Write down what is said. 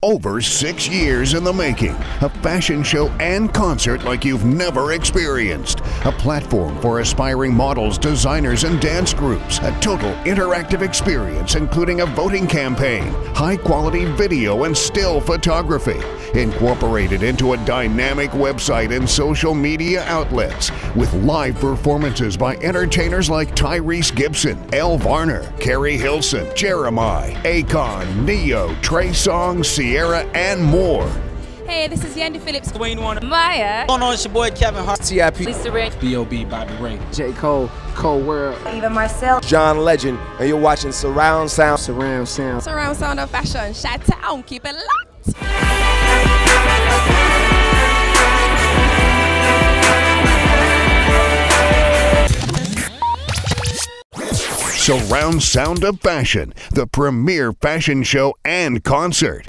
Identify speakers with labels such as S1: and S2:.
S1: Over 6 years in the making. A fashion show and concert like you've never experienced. A platform for aspiring models, designers, and dance groups. A total interactive experience including a voting campaign, high-quality video and still photography, incorporated into a dynamic website and social media outlets, with live performances by entertainers like Tyrese Gibson, Elle Varner, Carrie Hilson, Jeremiah, Akon, Neo, Trey Songz, Sierra, and more.
S2: Hey, this is Yandy Phillips,
S3: Dwayne Warner,
S2: Maya.
S3: Going on, it's your boy Kevin Hart,
S4: TIP,
S2: Lisa Ray,
S4: B.O.B. Bobby Ray, J. Cole, Cole World,
S2: even Marcel,
S4: John Legend, and you're watching Surround Sound.
S2: Surround Sound of Fashion. Shout town, keep it locked.
S1: Surround Sound of Fashion, the premier fashion show and concert.